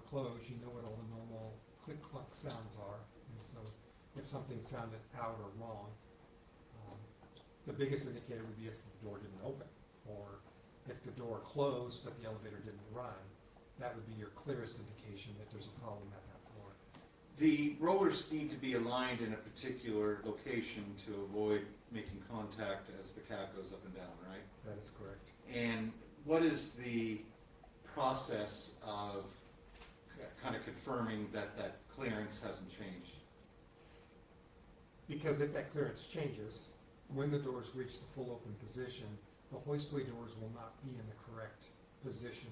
closed, you know what all the normal click-cluck sounds are. And so if something sounded out or wrong, the biggest indicator would be if the door didn't open, or if the door closed but the elevator didn't run. That would be your clearest indication that there's a problem at that floor. The rollers need to be aligned in a particular location to avoid making contact as the cab goes up and down, right? That is correct. And what is the process of kind of confirming that that clearance hasn't changed? Because if that clearance changes, when the doors reach the full open position, the hoistway doors will not be in the correct position